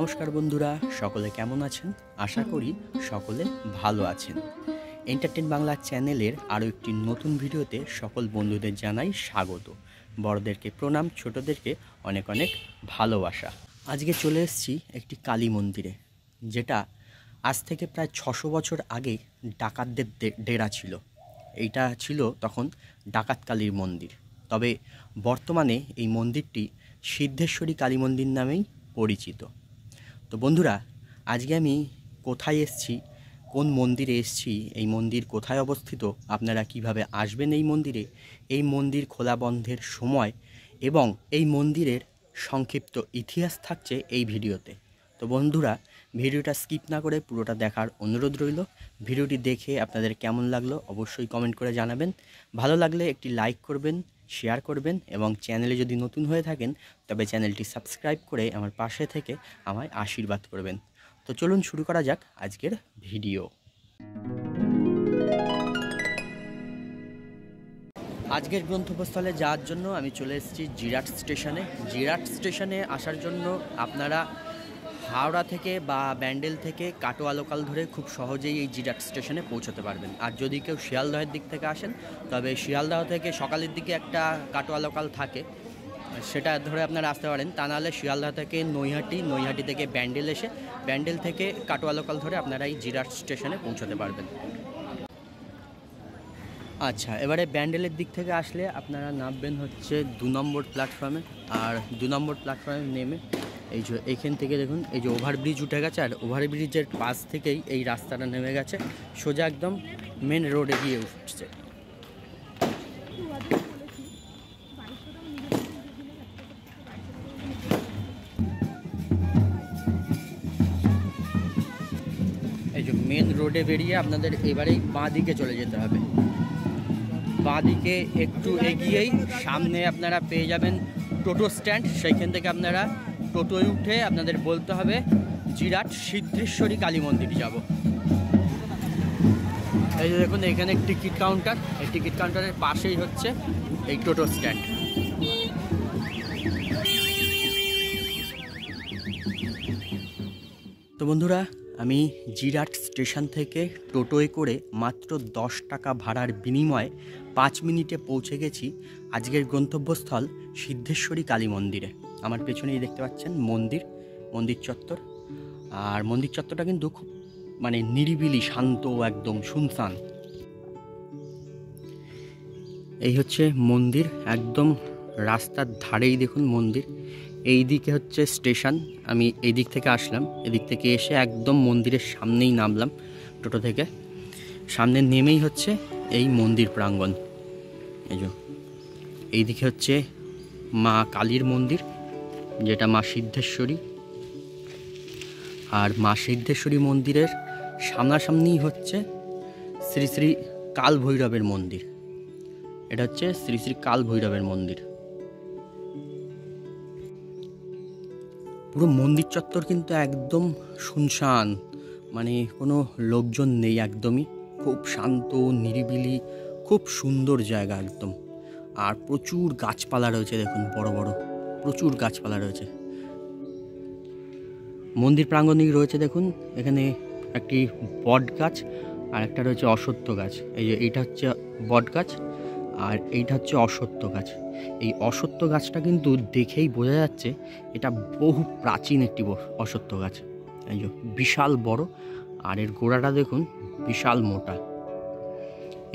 নমস্কার বন্ধুরা, সকলে কেমন আছেন? আশা করি সকলে ভালো আছেন। এন্টারটেন বাংলা চ্যানেলের আরও একটি নতুন ভিডিওতে সকল বন্ধুদের জানাই স্বাগত। বড়দেরকে প্রণাম, ছোটদেরকে অনেক অনেক ভালোবাসা। আজকে চলে এসেছি একটি কালী মন্দিরে, যেটা আজ থেকে প্রায় 600 বছর আগে ডাকাতদের ডেরা ছিল। এইটা ছিল তখন ডাকাত কালীর মন্দির। তবে বর্তমানে এই মন্দিরটি সিদ্ধেশ্বরী কালী মন্দির নামেই পরিচিত। তো বন্ধুরা, আজকে আমি কোথায় এসেছি, কোন মন্দিরে এসেছি, এই মন্দির কোথায় অবস্থিত, আপনারা কিভাবে আসবেন এই মন্দিরে, এই মন্দির খোলা বন্ধের সময় এবং এই মন্দিরের সংক্ষিপ্ত ইতিহাস থাকছে এই ভিডিওতে। তো বন্ধুরা, ভিডিওটা স্কিপ না করে পুরোটা দেখার অনুরোধ রইল। ভিডিওটি দেখে আপনাদের কেমন লাগলো অবশ্যই কমেন্ট করে জানাবেন। ভালো লাগলে একটি লাইক করবেন, শেয়ার করবেন এবং চ্যানেলে যদি নতুন হয়ে থাকেন তবে চ্যানেলটি সাবস্ক্রাইব করে আমার পাশে থেকে আমায় আশীর্বাদ করবেন। তো চলুন শুরু করা যাক আজকের ভিডিও। আজকের গন্তব্যস্থলে যাওয়ার জন্য আমি চলে এসেছি জিরাট স্টেশনে। জিরাট স্টেশনে আসার জন্য আপনারা হাওড়া থেকে বা ব্যান্ডেল থেকে কাটোয়া লোকাল ধরে খুব সহজেই এই জিরাট স্টেশনে পৌঁছতে পারবেন। আর যদি কেউ শিয়ালদহের দিক থেকে আসেন তবে শিয়ালদহ থেকে সকালের দিকে একটা কাটোয়া লোকাল থাকে, সেটা ধরে আপনারা আসতে পারেন। তা নাহলে শিয়ালদহ থেকে নৈহাটি থেকে ব্যান্ডেল এসে ব্যান্ডেল থেকে কাটোয়া লোকাল ধরে আপনারা এই জিরাট স্টেশনে পৌঁছতে পারবেন। আচ্ছা, এবারে ব্যান্ডেলের দিক থেকে আসলে আপনারা নামবেন হচ্ছে 2 নম্বর প্ল্যাটফর্মে। আর 2 নম্বর প্ল্যাটফর্মে নেমে এই যে এইখান থেকে দেখুন, এই যে ওভারব্রিজ উঠে গেছে, আর ওভারব্রিজের পাশ থেকেই এই রাস্তাটা নেমে গেছে, সোজা একদম মেন রোডে গিয়ে উঠছে। এই যে মেন রোডে বেরিয়ে আপনাদের এবারেই বাঁ দিকে চলে যেতে হবে। বাঁ দিকে একটু এগিয়েই সামনে আপনারা পেয়ে যাবেন টোটো স্ট্যান্ড। সেইখান থেকে আপনারা টোটোয় উঠে আপনাদের বলতে হবে জিরাট সিদ্ধেশ্বরী কালী মন্দির যাব। এই যে দেখুন, এখানে টিকিট কাউন্টার, এই টিকিট কাউন্টারের পাশেই হচ্ছে এই টোটো স্ট্যান্ড। তো বন্ধুরা, আমি জিরাট স্টেশন থেকে টোটোয় করে মাত্র 10 টাকা ভাড়ার বিনিময়ে 5 মিনিটে পৌঁছে গেছি আজকের গন্তব্যস্থল সিদ্ধেশ্বরী কালী মন্দিরে। আমার পেছনেই দেখতে পাচ্ছেন মন্দির চত্বর। আর মন্দির চত্বরটা কিন্তু খুব নিরিবিলি, শান্ত, একদম শুনশান। এই হচ্ছে মন্দির, একদম রাস্তার ধারেই দেখুন মন্দির। এই দিকে হচ্ছে স্টেশন। আমি এই দিক থেকে আসলাম, এদিক থেকে এসে একদম মন্দিরের সামনেই নামলাম টোটো থেকে। সামনে নেমেই হচ্ছে এই মন্দির প্রাঙ্গণ। এই যে এইদিকে হচ্ছে মা কালীর মন্দির, যেটা মা সিদ্ধেশ্বরী। আর মা সিদ্ধেশ্বরী মন্দিরের সামনাসামনি হচ্ছে শ্রী শ্রী কাল ভৈরবের মন্দির। এটা হচ্ছে শ্রী শ্রী কাল ভৈরবের মন্দির। পুরো মন্দির চত্বর কিন্তু একদম শুনশান, কোনো লোকজন নেই, একদমই খুব শান্ত, নিরিবিলি, খুব সুন্দর জায়গা একদম। আর প্রচুর গাছপালা রয়েছে, দেখুন বড় বড় প্রচুর গাছপালা রয়েছে। মন্দির প্রাঙ্গণেই রয়েছে দেখুন, এখানে একটি বট গাছ আর একটা রয়েছে অশ্বত্থ গাছ। এই যে এইটা হচ্ছে বট গাছ আর এইটা হচ্ছে অশ্বত্থ গাছ। এই অশ্বত্থ গাছটা কিন্তু দেখেই বোঝা যাচ্ছে এটা বহু প্রাচীন একটি অশ্বত্থ গাছ। এই যে বিশাল বড়, আর এর গোড়াটা দেখুন বিশাল মোটা।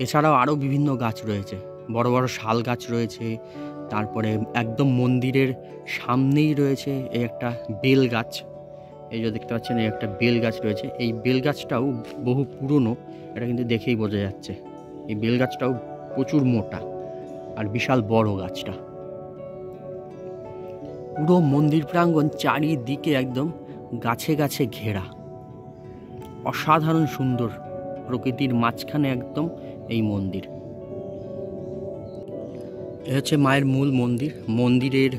এছাড়াও আরও বিভিন্ন গাছ রয়েছে, বড় বড় শাল গাছ রয়েছে। তারপরে একদম মন্দিরের সামনেই রয়েছে এই একটা বেল গাছ। এই যে দেখতে পাচ্ছেন, এই একটা বেল গাছ রয়েছে। এই বেল গাছটাও বহু পুরনো, এটা কিন্তু দেখেই বোঝা যাচ্ছে। এই বেল গাছটাও প্রচুর মোটা আর বিশাল বড় গাছটা। পুরো মন্দির প্রাঙ্গণ চারিদিকে একদম গাছে গাছে ঘেরা, অসাধারণ সুন্দর, প্রকৃতির মাঝখানে একদম এই মন্দির। এ হচ্ছে মায়ের মূল মন্দির। মন্দিরের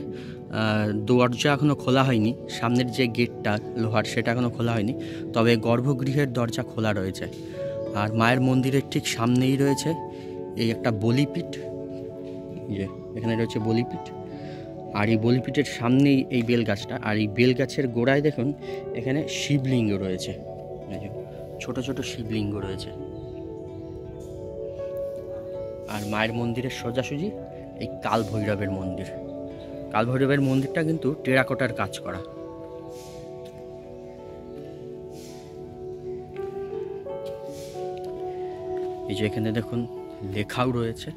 দরজা এখনও খোলা হয়নি, সামনের যে গেটটা লোহার সেটা এখনও খোলা হয়নি, তবে গর্ভগৃহের দরজা খোলা রয়েছে। আর মায়ের মন্দিরের ঠিক সামনেই রয়েছে এই একটা বলিপীঠ। যে এখানে রয়েছে বলিপীঠ, আর এই বলিপীঠের সামনেই এই বেলগাছটা, আর এই বেলগাছের গোড়ায় দেখুন এখানে শিবলিঙ্গ রয়েছে, ছোট ছোট শিবলিঙ্গ রয়েছে। আর মায়ের মন্দিরের সোজাসুজি এই কাল ভৈরবের মন্দির। কাল ভৈরবের মন্দিরটা কিন্তু টেরাকোটার কাজ করা। এই যে এখানে দেখুন লেখাও রয়েছে,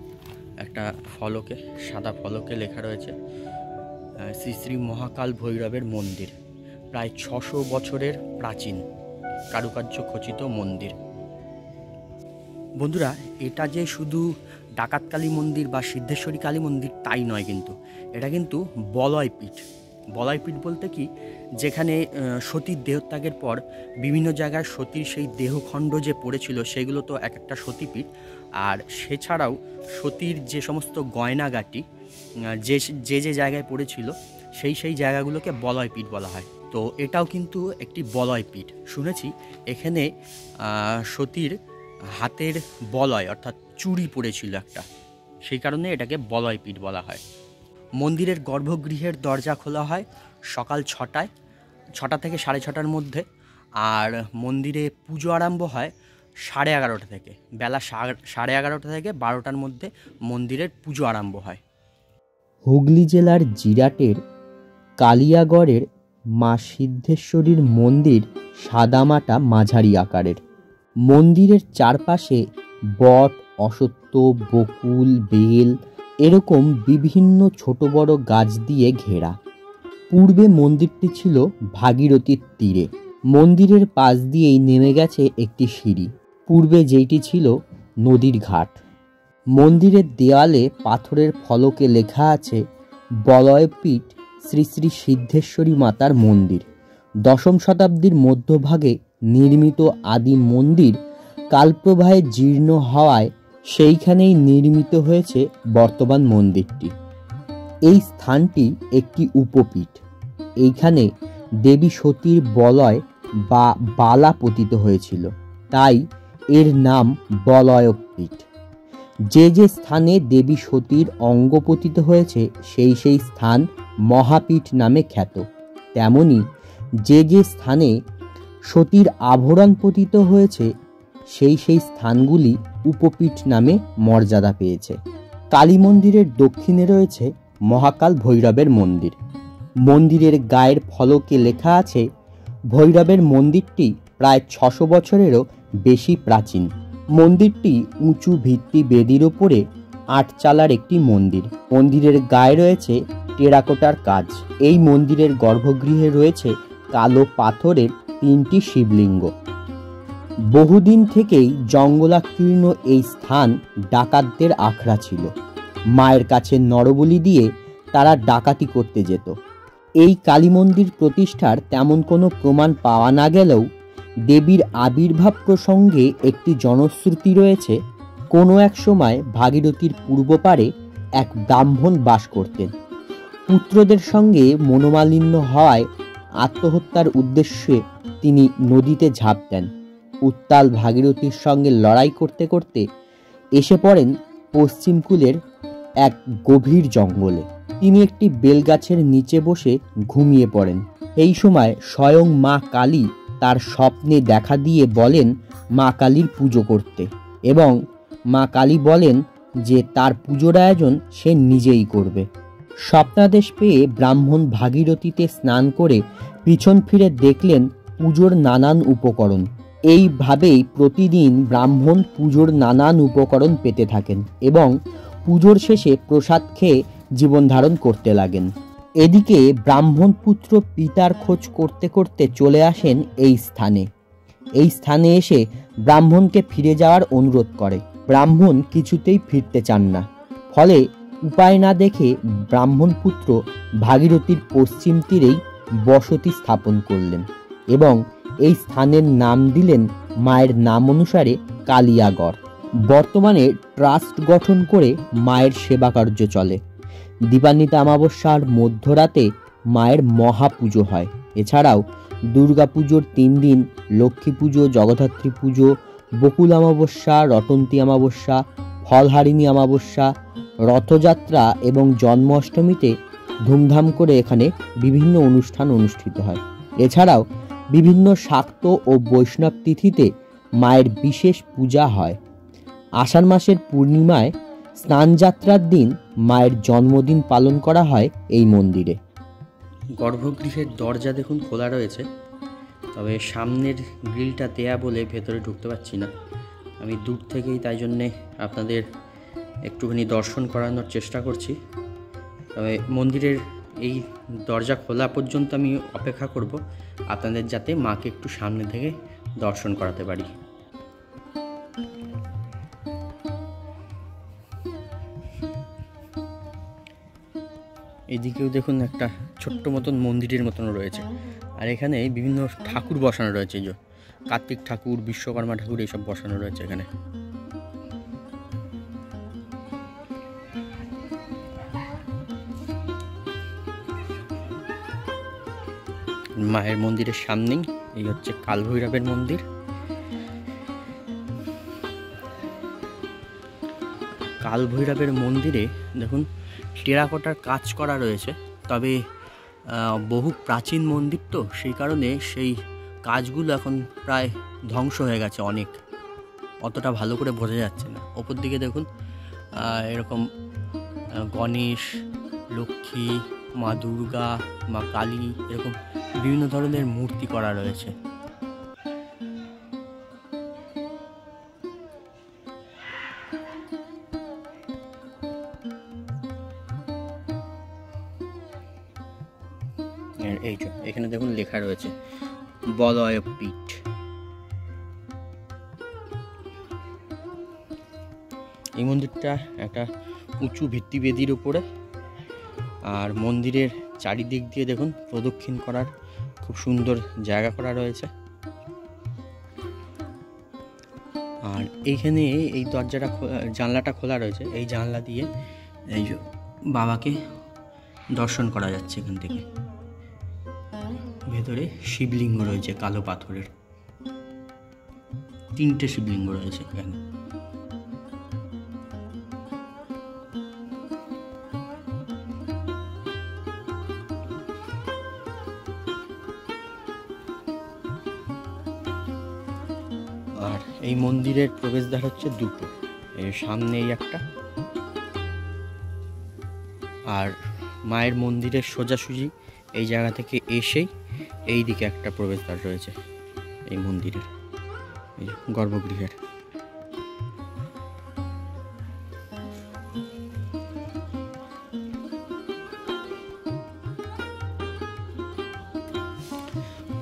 একটা ফলকে, সাদা ফলকে লেখা রয়েছে শ্রী শ্রী মহাকাল ভৈরবের মন্দির, প্রায় 600 বছরের প্রাচীন কারুকার্য খচিত মন্দির। বন্ধুরা, এটা যে শুধু ডাকাতকালী মন্দির বা সিদ্ধেশ্বরী কালী মন্দির তাই নয়, কিন্তু এটা কিন্তু বলয়পীঠ। বলয়পীঠ বলতে কি, যেখানে সতীর দেহত্যাগের পর বিভিন্ন জায়গায় সতীর সেই দেহখণ্ড যে পড়েছিল সেগুলো তো এক একটা সতীপীঠ। আর সেছাড়াও সতীর যে সমস্ত গয়নাগাটি যে যে জায়গায় পড়েছিল সেই জায়গাগুলোকে বলয়পীঠ বলা হয়। তো এটাও কিন্তু একটি বলয়পীঠ। শুনেছি এখানে সতীর হাতের বলয় অর্থাৎ চুড়ি পড়েছিল একটা, সেই কারণে এটাকে বলয়পীঠ বলা হয়। মন্দিরের গর্ভগৃহের দরজা খোলা হয় সকাল 6টা থেকে 6:30টার মধ্যে, আর মন্দিরে পুজো আরম্ভ হয় 11:30 থেকে, বেলা 11:30 থেকে 12টার মধ্যে মন্দিরের পুজো আরম্ভ হয়। হুগলি জেলার জিরাটের কালিয়াগড়ের মা সিদ্ধেশ্বরীর মন্দির সাদামাটা মাঝারি আকারের। মন্দিরের চারপাশে বট, অশ্বত্থ, বকুল, বেল এরকম বিভিন্ন ছোট বড় গাছ দিয়ে ঘেরা। পূর্বে মন্দিরটি ছিল ভাগীরথীর তীরে। মন্দিরের পাশ দিয়েই নেমে গেছে একটি সিঁড়ি, পূর্বে যেইটি ছিল নদীর ঘাট। মন্দিরের দেয়ালে পাথরের ফলকে লেখা আছে বলয়পীঠ শ্রী শ্রী সিদ্ধেশ্বরী মাতার মন্দির। 10ম শতাব্দীর মধ্যভাগে নির্মিত আদি মন্দির কালপ্রবাহে জীর্ণ হওয়ায় সেইখানেই নির্মিত হয়েছে বর্তমান মন্দিরটি। এই স্থানটি একটি উপপীঠ। এইখানে দেবী সতীর বলয় বা বালা পতিত হয়েছিল, তাই এর নাম বলয়পীঠ। যে যে স্থানে দেবী সতীর অঙ্গ পতিত হয়েছে সেই স্থান মহাপীঠ নামে খ্যাত। তেমনি যে যে স্থানে সতীর আভরণ পতিত হয়েছে সেই স্থানগুলি উপপীঠ নামে মর্যাদা পেয়েছে। কালী মন্দিরের দক্ষিণে রয়েছে মহাকাল ভৈরবের মন্দির। মন্দিরের গায়ের ফলকে লেখা আছে ভৈরবের মন্দিরটি প্রায় 600 বছরেরও বেশি প্রাচীন। মন্দিরটি উঁচু ভিত্তি বেদির ওপরে 8 চালার একটি মন্দির। মন্দিরের গায়ে রয়েছে টেরাকোটার কাজ। এই মন্দিরের গর্ভগৃহে রয়েছে কালো পাথরের 3টি শিবলিঙ্গ। বহুদিন থেকেই জঙ্গলাকীর্ণ এই স্থান ডাকাতদের আখড়া ছিল। মায়ের কাছে নরবলি দিয়ে তারা ডাকাতি করতে যেত। এই কালী মন্দির প্রতিষ্ঠার তেমন কোনো প্রমাণ পাওয়া না গেলেও দেবীর আবির্ভাব প্রসঙ্গে একটি জনশ্রুতি রয়েছে। কোনো এক সময় ভাগীরথীর পূর্ব পারে এক ব্রাহ্মণ বাস করতেন। পুত্রদের সঙ্গে মনোমালিন্য হওয়ায় আত্মহত্যার উদ্দেশ্যে তিনি নদীতে ঝাঁপ দেন। উত্তাল ভাগীরথীর সঙ্গে লড়াই করতে করতে এসে পড়েন পশ্চিমকূলের এক গভীর জঙ্গলে। তিনি একটি বেলগাছের নিচে বসে ঘুমিয়ে পড়েন। এই সময় স্বয়ং মা কালী তার স্বপ্নে দেখা দিয়ে বলেন মা কালীর পুজো করতে, এবং মা কালী বলেন যে তার পুজোর আয়োজন সে নিজেই করবে। স্বপ্নাদেশ পেয়ে ব্রাহ্মণ ভাগীরথীতে স্নান করে পিছন ফিরে দেখলেন পুজোর নানান উপকরণ। এইভাবেই প্রতিদিন ব্রাহ্মণ পুজোর নানান উপকরণ পেতে থাকেন এবং পুজোর শেষে প্রসাদ খেয়ে জীবন ধারণ করতে লাগেন। এদিকে ব্রাহ্মণ পুত্র পিতার খোঁজ করতে করতে চলে আসেন এই স্থানে। এই স্থানে এসে ব্রাহ্মণকে ফিরে যাওয়ার অনুরোধ করে। ব্রাহ্মণ কিছুতেই ফিরতে চান না। ফলে উপায় না দেখে ব্রাহ্মণ পুত্র ভাগীরথীর পশ্চিম তীরেই বসতি স্থাপন করলেন এবং এই স্থানের নাম দিলেন মায়ের নাম অনুসারে কালিয়াগড়। বর্তমানে ট্রাস্ট গঠন করে মায়ের সেবা কার্য চলে। দীপান্বিতা অমাবস্যার মধ্যরাতে মায়ের মহাপুজো হয়। এছাড়াও দুর্গা পুজোর 3 দিন, লক্ষ্মী পুজো, জগদ্ধাত্রী পুজো, বকুল অমাবস্যা, রটন্তী অমাবস্যা, ফলহারিণী অমাবস্যা, রথযাত্রা এবং জন্মাষ্টমীতে ধুমধাম করে এখানে বিভিন্ন অনুষ্ঠান অনুষ্ঠিত হয়। এছাড়াও বিভিন্ন শাক্ত ও বৈষ্ণব তিথিতে মায়ের বিশেষ পূজা হয়। আষাঢ় মাসের পূর্ণিমায় স্নানযাত্রার দিন মায়ের জন্মদিন পালন করা হয় এই মন্দিরে। গর্ভগৃহের দরজা দেখুন খোলা রয়েছে, তবে সামনের গ্রিলটা দেয়া বলে ভেতরে ঢুকতে পারছি না। আমি দূর থেকেই তাই জন্যে আপনাদের একটুখানি দর্শন করানোর চেষ্টা করছি। তবে মন্দিরের এই দরজা খোলা পর্যন্ত আমি অপেক্ষা করব আপনাদের, যাতে মাকে একটু সামনে থেকে দর্শন করাতে পারি। এদিকেও দেখুন একটা ছোট্ট মতন মন্দিরের মতন রয়েছে, আর এখানে বিভিন্ন ঠাকুর বসানো রয়েছে, যে কার্তিক ঠাকুর, বিশ্বকর্মা ঠাকুর এইসব বসানো রয়েছে এখানে। মায়ের মন্দিরের সামনেই এই হচ্ছে কালভৈরবের মন্দির। কালভৈরবের মন্দিরে দেখুন টেরাকোটার কাজ করা রয়েছে, তবে বহু প্রাচীন মন্দির তো সেই কারণে সেই কাজগুলো এখন প্রায় ধ্বংস হয়ে গেছে, অনেক অতটা ভালো করে বোঝা যাচ্ছে না। ওপর দিকে দেখুন এরকম গণেশ, লক্ষ্মী, মা দুর্গা, মা কালী, এরকম বিভিন্ন ধরনের মূর্তি করা রয়েছে। এই যে এখানে দেখুন লেখা রয়েছে বলয়পীঠ। এই মন্দিরটা একটা উঁচু ভিত্তিবেদির উপরে, আর মন্দিরের চারিদিক দিয়ে দেখুন প্রদক্ষিণ করার খুব সুন্দর জায়গা করা রয়েছে। আর এইখানে এই দরজাটা জানলাটা খোলা রয়েছে, এই জানলা দিয়ে এই যে বাবাকে দর্শন করা যাচ্ছে। এখান থেকে ভেতরে শিবলিঙ্গ রয়েছে, কালো পাথরের 3টে শিবলিঙ্গ রয়েছে এখানে। আর এই মন্দিরের প্রবেশদ্বার হচ্ছে দুটো, এর সামনেই একটা, আর মায়ের মন্দিরের সোজাসুজি এই জায়গা থেকে এসেই এই দিকে একটা প্রবেশদ্বার রয়েছে এই মন্দিরের, এই গর্ভগৃহের।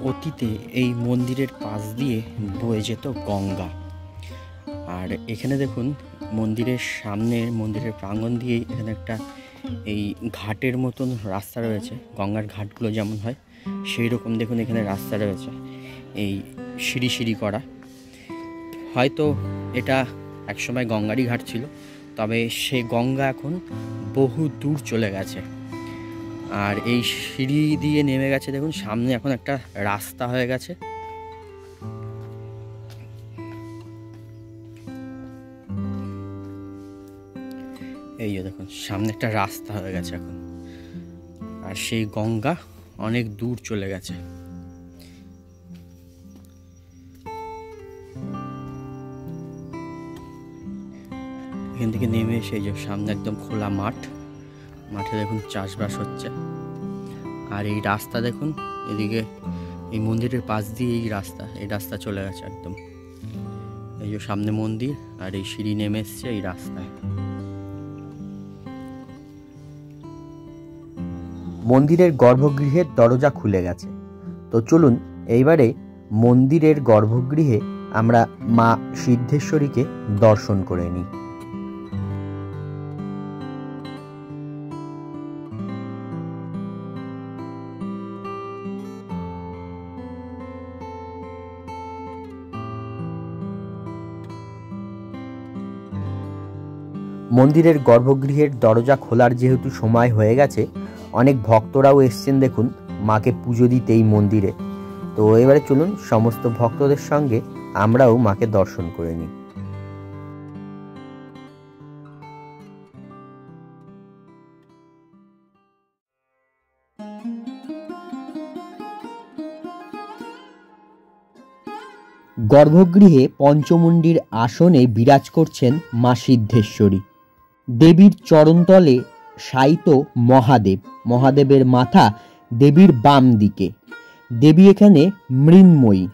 অতীতে এই মন্দিরের পাশ দিয়ে বয়ে যেত গঙ্গা। আর এখানে দেখুন মন্দিরের সামনে, মন্দিরের প্রাঙ্গণ দিয়েই এখানে একটা এই ঘাটের মতন রাস্তা রয়েছে, গঙ্গার ঘাটগুলো যেমন হয় সেই রকম দেখুন এখানে রাস্তা রয়েছে, এই সিঁড়ি সিঁড়ি করা। হয়তো এটা একসময় গঙ্গারই ঘাট ছিল, তবে সেই গঙ্গা এখন বহু দূর চলে গেছে। আর এই সিঁড়ি দিয়ে নেমে গেছে দেখুন, সামনে এখন একটা রাস্তা হয়ে গেছে। এই যে দেখুন সামনে একটা রাস্তা হয়ে গেছে এখন, আর সেই গঙ্গা অনেক দূর চলে গেছে। এখান থেকে নেমে এসে যে সামনে একদম খোলা মাঠ, মাঠে দেখুন চাষবাস হচ্ছে। আর এই রাস্তা দেখুন, এদিকে এই মন্দিরের পাশ দিয়ে এই রাস্তা চলে গেছে একদম। এই যে সামনে মন্দির, আর এই সিঁড়ি নেমে এসছে এই রাস্তায়। মন্দিরের গর্ভগৃহের দরজা খুলে গেছে, তো চলুন এইবারে মন্দিরের গর্ভগৃহে আমরা মা সিদ্ধেশ্বরীকে দর্শন করে নিই। মন্দিরের গর্ভগৃহের দরজা খোলার যেহেতু সময় হয়ে গেছে, অনেক ভক্তরাও এসছেন দেখুন মাকে পুজো দিতে এই মন্দিরে। তো এবারে চলুন সমস্ত ভক্তদের সঙ্গে আমরাও মাকে দর্শন করে নিই। গর্ভগৃহে পঞ্চমুণ্ডির আসনে বিরাজ করছেন মা সিদ্ধেশ্বরী। দেবীর চরণতলে শায়িত মহাদেব। মহাদেবের মাথা দেবীর বাম দিকে। দেবী এখানে মৃন্ময়ী।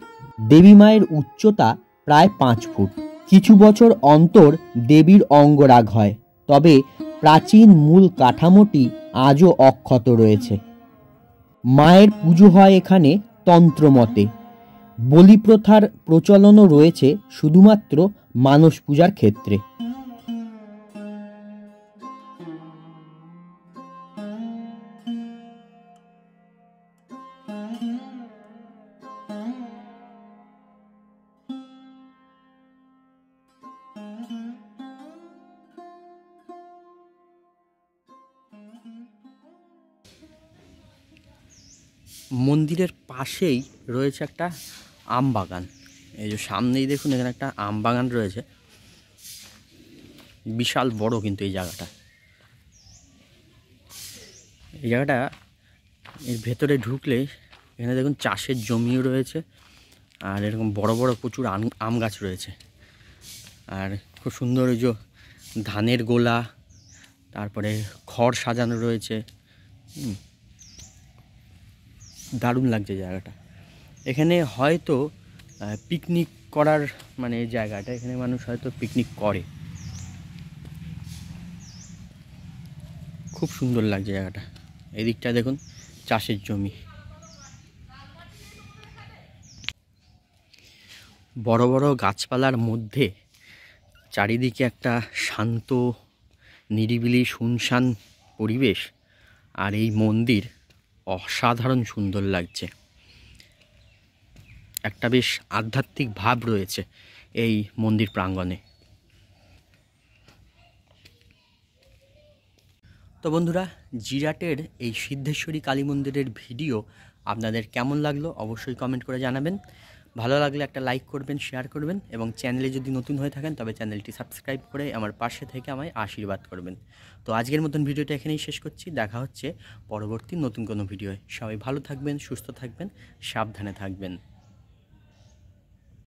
দেবী মায়ের উচ্চতা প্রায় 5 ফুট। কিছু বছর অন্তর দেবীর অঙ্গরাগ হয়, তবে প্রাচীন মূল কাঠামোটি আজও অক্ষত রয়েছে। মায়ের পুজো হয় এখানে তন্ত্রমতে। বলি প্রথার প্রচলনও রয়েছে শুধুমাত্র মানস পূজার ক্ষেত্রে। মন্দিরের পাশেই রয়েছে একটা আম বাগান। এই যে সামনেই দেখুন, এখানে একটা আম বাগান রয়েছে, বিশাল বড় কিন্তু এই জায়গাটা। এর ভেতরে ঢুকলে এখানে দেখুন চাষের জমিও রয়েছে, আর এরকম বড় বড় প্রচুর আম গাছ রয়েছে। আর খুব সুন্দর ওই যে ধানের গোলা, তারপরে খড় সাজানো রয়েছে। দারুণ লাগছে জায়গাটা। এখানে হয়তো পিকনিক করার মানে এই জায়গাটা, এখানে মানুষ হয়তো পিকনিক করে। খুব সুন্দর লাগছে জায়গাটা। এদিকটা দেখুন চাষের জমি, বড় বড় গাছপালার মধ্যে চারিদিকে একটা শান্ত নিরিবিলি শুনশান পরিবেশ। আর এই মন্দির অসাধারণ সুন্দর লাগছে। একটা বেশ আধ্যাত্মিক ভাব রয়েছে এই মন্দির প্রাঙ্গণে। তো বন্ধুরা, জিরাটের এই সিদ্ধেশ্বরী কালী মন্দিরের ভিডিও আপনাদের কেমন লাগলো অবশ্যই কমেন্ট করে জানাবেন। ভালো লাগলে একটা লাইক করবেন, শেয়ার করবেন, এবং চ্যানেলে যদি নতুন হয়ে থাকেন তবে চ্যানেলটি সাবস্ক্রাইব করে আমার পাশে থেকে আমায় আশীর্বাদ করবেন। তো আজকের মতন ভিডিওটা এখানেই শেষ করছি। দেখা হচ্ছে পরবর্তী নতুন কোনো ভিডিওয়। সবাই ভালো থাকবেন, সুস্থ থাকবেন, সাবধানে থাকবেন।